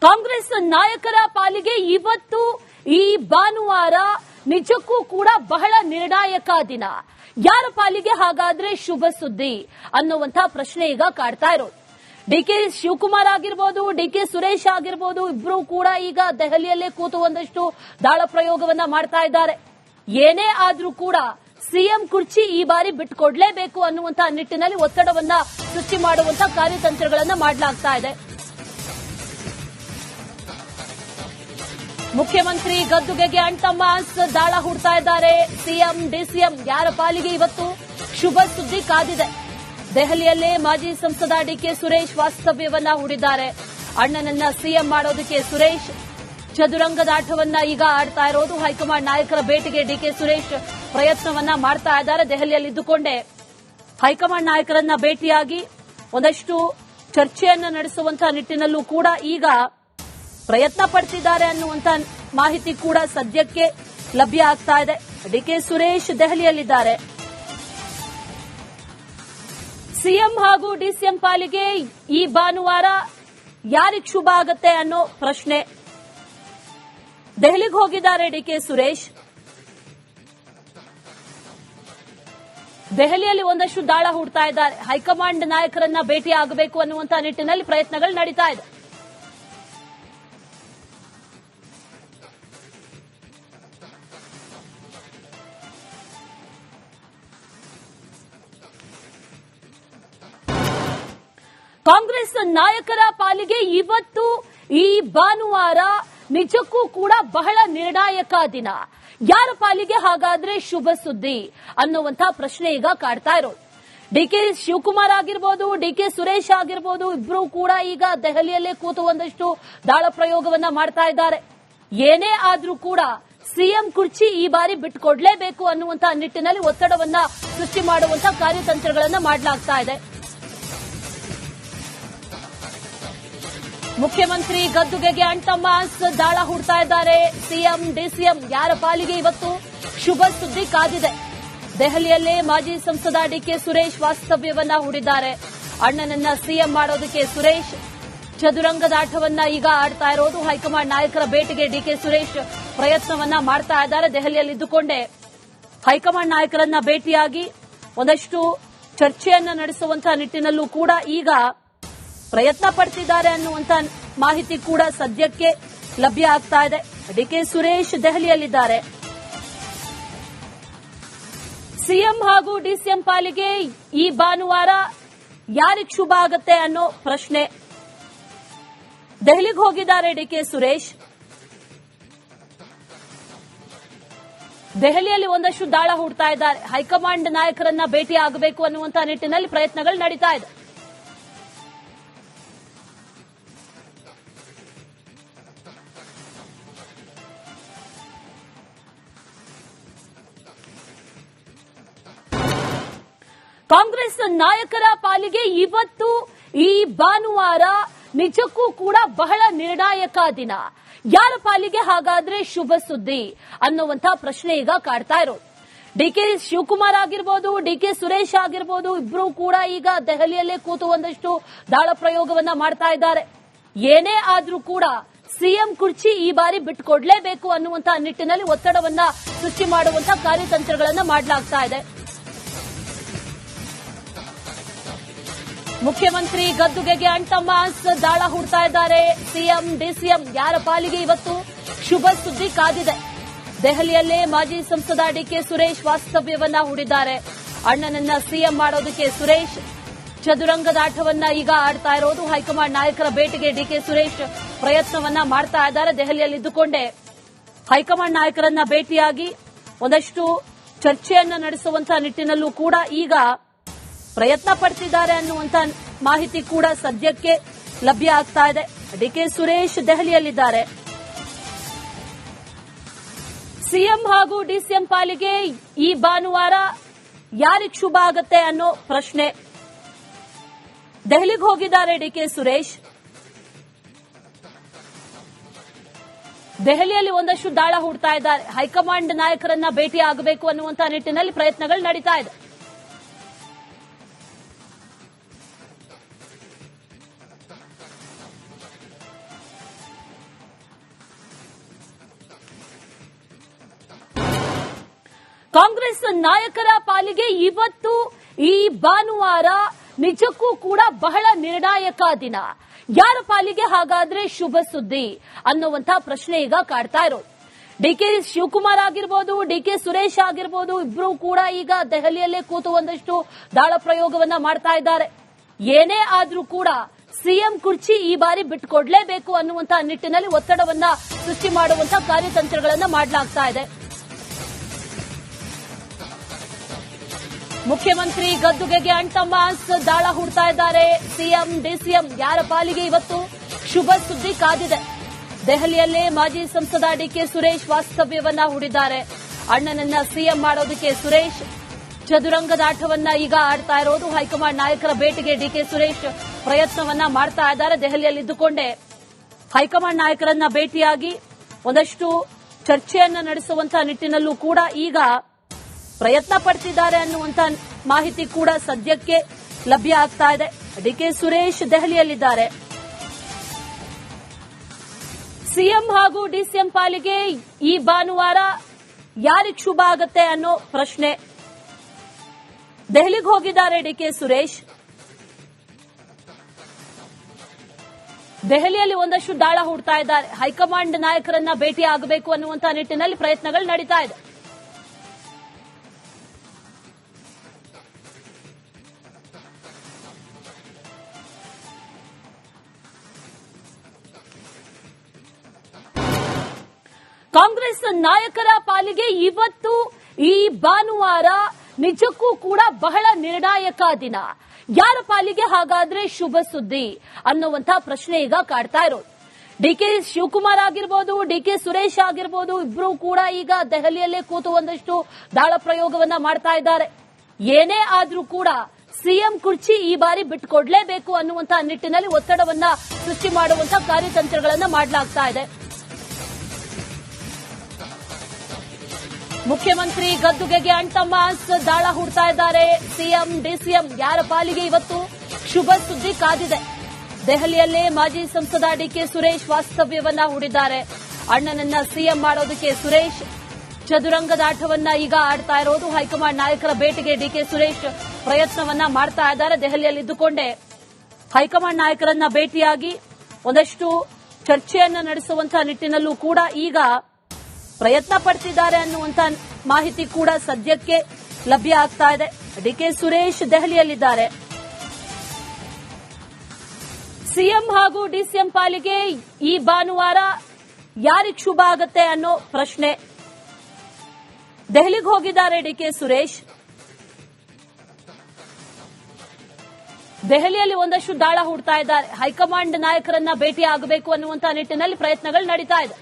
ಕಾಂಗ್ರೆಸ್ ನಾಯಕರ ಪಾಲಿಗೆ ಇವತ್ತು ಈ ಭಾನುವಾರ ನಿಜಕ್ಕೂ ಕೂಡ ಬಹಳ ನಿರ್ಣಾಯಕ ದಿನ. ಯಾರ ಪಾಲಿಗೆ ಹಾಗಾದ್ರೆ ಶುಭ ಸುದ್ದಿ ಅನ್ನುವಂತ ಪ್ರಶ್ನೆ ಈಗ ಕಾಡ್ತಾ ಇರೋದು. ಡಿಕೆ ಶಿವಕುಮಾರ್ ಆಗಿರ್ಬೋದು, ಡಿಕೆ ಸುರೇಶ್ ಆಗಿರ್ಬೋದು, ಇಬ್ರು ಕೂಡ ಈಗ ದೆಹಲಿಯಲ್ಲೇ ಕೂತು ಒಂದಷ್ಟು ದಾಳ ಪ್ರಯೋಗವನ್ನ ಮಾಡ್ತಾ ಇದ್ದಾರೆ. ಏನೇ ಆದ್ರೂ ಕೂಡ ಸಿಎಂ ಕುರ್ಚಿ ಈ ಬಾರಿ ಬಿಟ್ಟುಕೊಡ್ಲೇಬೇಕು ಅನ್ನುವಂತ ನಿಟ್ಟಿನಲ್ಲಿ ಒತ್ತಡವನ್ನ ಸೃಷ್ಟಿ ಮಾಡುವಂತ ಕಾರ್ಯತಂತ್ರಗಳನ್ನ ಮಾಡಲಾಗ್ತಾ ಇದೆ. ಮುಖ್ಯಮಂತ್ರಿ ಗದ್ದುಗೆಗೆ ಅಣ್ತಮ್ಮ ದಾಳ ಹೂಡ್ತಾ ಇದ್ದಾರೆ. ಸಿಎಂ ಡಿಸಿಎಂ ಯಾರ ಪಾಲಿಗೆ ಇವತ್ತು ಶುಭ ಸುದ್ದಿ ಕಾದಿದೆ. ದೆಹಲಿಯಲ್ಲೇ ಮಾಜಿ ಸಂಸದ ಡಿಕೆ ಸುರೇಶ್ ವಾಸ್ತವ್ಯವನ್ನ ಹೂಡಿದ್ದಾರೆ. ಅಣ್ಣನನ್ನ ಸಿಎಂ ಮಾಡೋದಕ್ಕೆ ಸುರೇಶ್ ಚದುರಂಗದಾಟವನ್ನ ಈಗ ಆಡ್ತಾ ಇರೋದು. ಹೈಕಮಾಂಡ್ ನಾಯಕರ ಭೇಟಿಗೆ ಡಿಕೆ ಸುರೇಶ್ ಪ್ರಯತ್ನವನ್ನ ಮಾಡ್ತಾ ಇದ್ದಾರೆ. ದೆಹಲಿಯಲ್ಲಿದ್ದುಕೊಂಡೇ ಹೈಕಮಾಂಡ್ ನಾಯಕರನ್ನ ಭೇಟಿಯಾಗಿ ಒಂದಷ್ಟು ಚರ್ಚೆಯನ್ನ ನಡೆಸುವಂತಹ ನಿಟ್ಟಿನಲ್ಲೂ ಕೂಡ ಈಗ ಪ್ರಯತ್ನ ಪಡ್ತಿದ್ದಾರೆ ಅನ್ನುವಂತ ಮಾಹಿತಿ ಕೂಡ ಸದ್ಯಕ್ಕೆ ಲಭ್ಯ ಆಗ್ತಾ ಇದೆ. ಡಿಕೆ ಸುರೇಶ್ ದೆಹಲಿಯಲ್ಲಿದ್ದಾರೆ. ಸಿಎಂ ಹಾಗೂ ಡಿಸಿಎಂ ಪಾಲಿಗೆ ಈ ಭಾನುವಾರ ಯಾರಿಗೆ ಶುಭ ಆಗತ್ತೆ ಅನ್ನೋ ಪ್ರಶ್ನೆ. ದೆಹಲಿಗೆ ಹೋಗಿದ್ದಾರೆ ಡಿಕೆ ಸುರೇಶ್. ದೆಹಲಿಯಲ್ಲಿ ಒಂದಷ್ಟು ದಾಳ ಹೂಡ್ತಾ ಇದ್ದಾರೆ. ಹೈಕಮಾಂಡ್ ನಾಯಕರನ್ನ ಭೇಟಿ ಆಗಬೇಕು ಅನ್ನುವಂತ ನಿಟ್ಟಿನಲ್ಲಿ ಪ್ರಯತ್ನಗಳು ನಡೀತಾ ಇದೆ. ಕಾಂಗ್ರೆಸ್ ನಾಯಕರ ಪಾಲಿಗೆ ಇವತ್ತು ಈ ಭಾನುವಾರ ನಿಜಕ್ಕೂ ಕೂಡ ಬಹಳ ನಿರ್ಣಾಯಕ ದಿನ. ಯಾರ ಪಾಲಿಗೆ ಹಾಗಾದ್ರೆ ಶುಭ ಸುದ್ದಿ ಅನ್ನುವಂತ ಪ್ರಶ್ನೆ ಈಗ ಕಾಡ್ತಾ ಇರೋದು. ಡಿಕೆ ಶಿವಕುಮಾರ್ ಆಗಿರ್ಬೋದು, ಡಿಕೆ ಸುರೇಶ್ ಆಗಿರ್ಬೋದು, ಇಬ್ರು ಕೂಡ ಈಗ ದೆಹಲಿಯಲ್ಲೇ ಕೂತು ಒಂದಷ್ಟು ದಾಳ ಪ್ರಯೋಗವನ್ನ ಮಾಡ್ತಾ ಇದ್ದಾರೆ. ಏನೇ ಆದ್ರೂ ಕೂಡ ಸಿಎಂ ಕುರ್ಚಿ ಈ ಬಾರಿ ಬಿಟ್ಟುಕೊಡ್ಲೇಬೇಕು ಅನ್ನುವಂತ ನಿಟ್ಟಿನಲ್ಲಿ ಒತ್ತಡವನ್ನ ಸೃಷ್ಟಿ ಮಾಡುವಂತ ಕಾರ್ಯತಂತ್ರಗಳನ್ನ ಮಾಡಲಾಗ್ತಾ ಇದೆ. ಮುಖ್ಯಮಂತ್ರಿ ಗದ್ದುಗೆಗೆ ಅಣ್ತಮ್ಮ ದಾಳ ಹೂಡ್ತಾ ಇದ್ದಾರೆ. ಸಿಎಂ ಡಿಸಿಎಂ ಯಾರ ಪಾಲಿಗೆ ಇವತ್ತು ಶುಭ ಸುದ್ದಿ ಕಾದಿದೆ. ದೆಹಲಿಯಲ್ಲೇ ಮಾಜಿ ಸಂಸದ ಡಿಕೆ ಸುರೇಶ್ ವಾಸ್ತವ್ಯವನ್ನ ಹೂಡಿದ್ದಾರೆ. ಅಣ್ಣನನ್ನ ಸಿಎಂ ಮಾಡೋದಕ್ಕೆ ಸುರೇಶ್ ಚದುರಂಗದಾಟವನ್ನ ಈಗ ಆಡ್ತಾ ಇರೋದು. ಹೈಕಮಾಂಡ್ ನಾಯಕರ ಭೇಟಿಗೆ ಡಿಕೆ ಸುರೇಶ್ ಪ್ರಯತ್ನವನ್ನ ಮಾಡ್ತಾ ಇದ್ದಾರೆ. ದೆಹಲಿಯಲ್ಲಿದ್ದುಕೊಂಡೇ ಹೈಕಮಾಂಡ್ ನಾಯಕರನ್ನ ಭೇಟಿಯಾಗಿ ಒಂದಷ್ಟು ಚರ್ಚೆಯನ್ನ ನಡೆಸುವಂತಹ ನಿಟ್ಟಿನಲ್ಲೂ ಕೂಡ ಈಗ ಪ್ರಯತ್ನ ಪಡ್ತಿದ್ದಾರೆ ಅನ್ನುವಂತ ಮಾಹಿತಿ ಕೂಡ ಸದ್ಯಕ್ಕೆ ಲಭ್ಯ ಆಗ್ತಾ ಇದೆ. ಡಿಕೆ ಸುರೇಶ್ ದೆಹಲಿಯಲ್ಲಿದ್ದಾರೆ. ಸಿಎಂ ಹಾಗೂ ಡಿಸಿಎಂ ಪಾಲಿಗೆ ಈ ಭಾನುವಾರ ಯಾರಿಗೆ ಶುಭ ಆಗತ್ತೆ ಅನ್ನೋ ಪ್ರಶ್ನೆ. ದೆಹಲಿಗೆ ಹೋಗಿದ್ದಾರೆ ಡಿಕೆ ಸುರೇಶ್. ದೆಹಲಿಯಲ್ಲಿ ಒಂದಷ್ಟು ದಾಳ ಹೂಡ್ತಾ ಇದ್ದಾರೆ. ಹೈಕಮಾಂಡ್ ನಾಯಕರನ್ನ ಭೇಟಿ ಆಗಬೇಕು ಅನ್ನುವಂತ ನಿಟ್ಟಿನಲ್ಲಿ ಪ್ರಯತ್ನಗಳು ನಡೀತಾ ಇದೆ. ಕಾಂಗ್ರೆಸ್ ನಾಯಕರ ಪಾಲಿಗೆ ಇವತ್ತು ಈ ಭಾನುವಾರ ನಿಜಕ್ಕೂ ಕೂಡ ಬಹಳ ನಿರ್ಣಾಯಕ ದಿನ. ಯಾರ ಪಾಲಿಗೆ ಹಾಗಾದ್ರೆ ಶುಭ ಸುದ್ದಿ ಅನ್ನುವಂತ ಪ್ರಶ್ನೆ ಈಗ ಕಾಡ್ತಾ ಇರೋದು. ಡಿಕೆ ಶಿವಕುಮಾರ್ ಆಗಿರ್ಬೋದು, ಡಿಕೆ ಸುರೇಶ್ ಆಗಿರ್ಬೋದು, ಇಬ್ರು ಕೂಡ ಈಗ ದೆಹಲಿಯಲ್ಲೇ ಕೂತು ಒಂದಷ್ಟು ದಾಳ ಪ್ರಯೋಗವನ್ನ ಮಾಡ್ತಾ ಇದ್ದಾರೆ. ಏನೇ ಆದ್ರೂ ಕೂಡ ಸಿಎಂ ಕುರ್ಚಿ ಈ ಬಾರಿ ಬಿಟ್ಟುಕೊಡ್ಲೇಬೇಕು ಅನ್ನುವಂತ ನಿಟ್ಟಿನಲ್ಲಿ ಒತ್ತಡವನ್ನ ಸೃಷ್ಟಿ ಮಾಡುವಂತ ಕಾರ್ಯತಂತ್ರಗಳನ್ನ ಮಾಡಲಾಗ್ತಾ ಇದೆ. ಮುಖ್ಯಮಂತ್ರಿ ಗದ್ದುಗೆಗೆ ಅಣ್ತಮ್ಮ ದಾಳ ಹೂಡ್ತಾ ಇದ್ದಾರೆ. ಸಿಎಂ ಡಿಸಿಎಂ ಯಾರ ಪಾಲಿಗೆ ಇವತ್ತು ಶುಭ ಸುದ್ದಿ ಕಾದಿದೆ. ದೆಹಲಿಯಲ್ಲೇ ಮಾಜಿ ಸಂಸದ ಡಿಕೆ ಸುರೇಶ್ ವಾಸ್ತವ್ಯವನ್ನ ಹೂಡಿದ್ದಾರೆ. ಅಣ್ಣನನ್ನ ಸಿಎಂ ಮಾಡೋದಕ್ಕೆ ಸುರೇಶ್ ಚದುರಂಗದಾಟವನ್ನ ಈಗ ಆಡ್ತಾ ಇರೋದು. ಹೈಕಮಾಂಡ್ ನಾಯಕರ ಭೇಟಿಗೆ ಡಿಕೆ ಸುರೇಶ್ ಪ್ರಯತ್ನವನ್ನ ಮಾಡ್ತಾ ಇದ್ದಾರೆ. ದೆಹಲಿಯಲ್ಲಿದ್ದುಕೊಂಡೇ ಹೈಕಮಾಂಡ್ ನಾಯಕರನ್ನ ಭೇಟಿಯಾಗಿ ಒಂದಷ್ಟು ಚರ್ಚೆಯನ್ನ ನಡೆಸುವಂತಹ ನಿಟ್ಟಿನಲ್ಲೂ ಕೂಡ ಈಗ ಪ್ರಯತ್ನ ಪಡ್ತಿದ್ದಾರೆ ಅನ್ನುವಂತ ಮಾಹಿತಿ ಕೂಡ ಸದ್ಯಕ್ಕೆ ಲಭ್ಯ ಆಗ್ತಾ ಇದೆ. ಡಿಕೆ ಸುರೇಶ್ ದೆಹಲಿಯಲ್ಲಿದ್ದಾರೆ. ಸಿಎಂ ಹಾಗೂ ಡಿಸಿಎಂ ಪಾಲಿಗೆ ಈ ಭಾನುವಾರ ಯಾರಿಗೆ ಶುಭ ಆಗತ್ತೆ ಅನ್ನೋ ಪ್ರಶ್ನೆ. ದೆಹಲಿಗೆ ಹೋಗಿದ್ದಾರೆ ಡಿಕೆ ಸುರೇಶ್. ದೆಹಲಿಯಲ್ಲಿ ಒಂದಷ್ಟು ದಾಳ ಹೂಡ್ತಾ ಇದ್ದಾರೆ. ಹೈಕಮಾಂಡ್ ನಾಯಕರನ್ನ ಭೇಟಿ ಆಗಬೇಕು ಅನ್ನುವಂತ ನಿಟ್ಟಿನಲ್ಲಿ ಪ್ರಯತ್ನಗಳು ನಡೀತಾ ಇದೆ. ಕಾಂಗ್ರೆಸ್ ನಾಯಕರ ಪಾಲಿಗೆ ಇವತ್ತು ಈ ಭಾನುವಾರ ನಿಜಕ್ಕೂ ಕೂಡ ಬಹಳ ನಿರ್ಣಾಯಕ ದಿನ. ಯಾರ ಪಾಲಿಗೆ ಹಾಗಾದ್ರೆ ಶುಭ ಸುದ್ದಿ ಅನ್ನುವಂತ ಪ್ರಶ್ನೆ ಈಗ ಕಾಡ್ತಾ ಇರೋದು. ಡಿಕೆ ಶಿವಕುಮಾರ್ ಆಗಿರ್ಬೋದು, ಡಿಕೆ ಸುರೇಶ್ ಆಗಿರ್ಬೋದು, ಇಬ್ರು ಕೂಡ ಈಗ ದೆಹಲಿಯಲ್ಲೇ ಕೂತು ಒಂದಷ್ಟು ದಾಳ ಪ್ರಯೋಗವನ್ನ ಮಾಡ್ತಾ ಇದ್ದಾರೆ. ಏನೇ ಆದ್ರೂ ಕೂಡ ಸಿಎಂ ಕುರ್ಚಿ ಈ ಬಾರಿ ಬಿಟ್ಟುಕೊಡ್ಲೇಬೇಕು ಅನ್ನುವಂತ ನಿಟ್ಟಿನಲ್ಲಿ ಒತ್ತಡವನ್ನ ಸೃಷ್ಟಿ ಮಾಡುವಂತ ಕಾರ್ಯತಂತ್ರಗಳನ್ನ ಮಾಡಲಾಗ್ತಾ ಇದೆ. ಮುಖ್ಯಮಂತ್ರಿ ಗದ್ದುಗೆಗೆ ಅಂಟಮಾಸ್ ದಾಳ ಹೂಡ್ತಾ ಇದ್ದಾರೆ. ಸಿಎಂ ಡಿಸಿಎಂ ಯಾರ ಪಾಲಿಗೆ ಇವತ್ತು ಶುಭ ಸುದ್ದಿ ಕಾದಿದೆ. ದೆಹಲಿಯಲ್ಲೇ ಮಾಜಿ ಸಂಸದ ಡಿಕೆ ಸುರೇಶ್ ವಾಸ್ತವ್ಯವನ್ನ ಹೂಡಿದ್ದಾರೆ. ಅಣ್ಣನನ್ನ ಸಿಎಂ ಮಾಡೋದಕ್ಕೆ ಸುರೇಶ್ ಚದುರಂಗದಾಟವನ್ನ ಈಗ ಆಡ್ತಾ ಇರೋದು. ಹೈಕಮಾಂಡ್ ನಾಯಕರ ಭೇಟಿಗೆ ಡಿಕೆ ಸುರೇಶ್ ಪ್ರಯತ್ನವನ್ನ ಮಾಡ್ತಾ ಇದ್ದಾರೆ. ದೆಹಲಿಯಲ್ಲಿದ್ದುಕೊಂಡೇ ಹೈಕಮಾಂಡ್ ನಾಯಕರನ್ನ ಭೇಟಿಯಾಗಿ ಒಂದಷ್ಟು ಚರ್ಚೆಯನ್ನ ನಡೆಸುವಂತ ನಿಟ್ಟಿನಲ್ಲೂ ಕೂಡ ಈಗ ಪ್ರಯತ್ನ ಪಡ್ತಿದ್ದಾರೆ ಅನ್ನುವಂತ ಮಾಹಿತಿ ಕೂಡ ಸದ್ಯಕ್ಕೆ ಲಭ್ಯ ಆಗ್ತಾ ಇದೆ. ಡಿಕೆ ಸುರೇಶ್ ದೆಹಲಿಯಲ್ಲಿದ್ದಾರೆ. ಸಿಎಂ ಹಾಗೂ ಡಿಸಿಎಂ ಪಾಲಿಗೆ ಈ ಭಾನುವಾರ ಯಾರಿಗೆ ಶುಭ ಆಗುತ್ತೆ ಅನ್ನೋ ಪ್ರಶ್ನೆ. ದೆಹಲಿಗೆ ಹೋಗಿದ್ದಾರೆ ಡಿಕೆ ಸುರೇಶ್. ದೆಹಲಿಯಲ್ಲಿ ಒಂದಷ್ಟು ದಾಳ ಹೂಡ್ತಾ ಇದ್ದಾರೆ. ಹೈಕಮಾಂಡ್ ನಾಯಕರನ್ನ ಭೇಟಿ ಆಗಬೇಕು ಅನ್ನುವಂತ ನಿಟ್ಟಿನಲ್ಲಿ ಪ್ರಯತ್ನಗಳು ನಡೀತಾ ಇದೆ. ಕಾಂಗ್ರೆಸ್ ನಾಯಕರ ಪಾಲಿಗೆ ಇವತ್ತು ಈ ಭಾನುವಾರ ನಿಜಕ್ಕೂ ಕೂಡ ಬಹಳ ನಿರ್ಣಾಯಕ ದಿನ. ಯಾರ ಪಾಲಿಗೆ ಹಾಗಾದ್ರೆ ಶುಭ ಸುದ್ದಿ ಅನ್ನುವಂತ ಪ್ರಶ್ನೆ ಈಗ ಕಾಡ್ತಾ ಇರೋದು. ಡಿಕೆ ಶಿವಕುಮಾರ್ ಆಗಿರ್ಬೋದು, ಡಿಕೆ ಸುರೇಶ್ ಆಗಿರ್ಬೋದು, ಇಬ್ರು ಕೂಡ ಈಗ ದೆಹಲಿಯಲ್ಲೇ ಕೂತು ಒಂದಷ್ಟು ದಾಳ ಪ್ರಯೋಗವನ್ನ ಮಾಡ್ತಾ ಇದ್ದಾರೆ. ಏನೇ ಆದ್ರೂ ಕೂಡ ಸಿಎಂ ಕುರ್ಚಿ ಈ ಬಾರಿ ಬಿಟ್ಟುಕೊಡ್ಲೇಬೇಕು ಅನ್ನುವಂತ ನಿಟ್ಟಿನಲ್ಲಿ ಒತ್ತಡವನ್ನ ಸೃಷ್ಟಿ ಮಾಡುವಂತ ಕಾರ್ಯತಂತ್ರಗಳನ್ನ ಮಾಡಲಾಗ್ತಾ ಇದೆ. ಮುಖ್ಯಮಂತ್ರಿ ಗದ್ದುಗೆಗೆ ಅಂಟಮಾಸ್ ದಾಳ ಹೂಡ್ತಾ ಇದ್ದಾರೆ. ಸಿಎಂ ಡಿಸಿಎಂ ಯಾರ ಪಾಲಿಗೆ ಇವತ್ತು ಶುಭ ಸುದ್ದಿ ಕಾದಿದೆ. ದೆಹಲಿಯಲ್ಲೇ ಮಾಜಿ ಸಂಸದ ಡಿಕೆ ಸುರೇಶ್ ವಾಸ್ತವ್ಯವನ್ನ ಹೂಡಿದ್ದಾರೆ. ಅಣ್ಣನನ್ನ ಸಿಎಂ ಮಾಡೋದಕ್ಕೆ ಸುರೇಶ್ ಚದುರಂಗದಾಟವನ್ನ ಈಗ ಆಡ್ತಾ ಇರೋದು. ಹೈಕಮಾಂಡ್ ನಾಯಕರ ಭೇಟಿಗೆ ಡಿಕೆ ಸುರೇಶ್ ಪ್ರಯತ್ನವನ್ನ ಮಾಡ್ತಾ ಇದ್ದಾರೆ. ದೆಹಲಿಯಲ್ಲಿದ್ದುಕೊಂಡೇ ಹೈಕಮಾಂಡ್ ನಾಯಕರನ್ನ ಭೇಟಿಯಾಗಿ ಒಂದಷ್ಟು ಚರ್ಚೆಯನ್ನ ನಡೆಸುವಂತ ನಿಟ್ಟಿನಲ್ಲೂ ಕೂಡ ಈಗ ಪ್ರಯತ್ನ ಪಡ್ತಿದ್ದಾರೆ ಅನ್ನುವಂತ ಮಾಹಿತಿ ಕೂಡ ಸದ್ಯಕ್ಕೆ ಲಭ್ಯ ಆಗ್ತಾ ಇದೆ. ಡಿಕೆ ಸುರೇಶ್ ದೆಹಲಿಯಲ್ಲಿದ್ದಾರೆ. ಸಿಎಂ ಹಾಗೂ ಡಿಸಿಎಂ ಪಾಲಿಗೆ ಈ ಭಾನುವಾರ ಯಾರಿಗೆ ಶುಭ ಆಗುತ್ತೆ ಅನ್ನೋ ಪ್ರಶ್ನೆ. ದೆಹಲಿಗೆ ಹೋಗಿದ್ದಾರೆ ಡಿಕೆ ಸುರೇಶ್. ದೆಹಲಿಯಲ್ಲಿ ಒಂದಷ್ಟು ದಾಳ ಹೂಡ್ತಾ ಇದ್ದಾರೆ. ಹೈಕಮಾಂಡ್ ನಾಯಕರನ್ನ ಭೇಟಿ ಆಗಬೇಕು ಅನ್ನುವಂತ ನಿಟ್ಟಿನಲ್ಲಿ ಪ್ರಯತ್ನಗಳು ನಡೀತಾ ಇದೆ.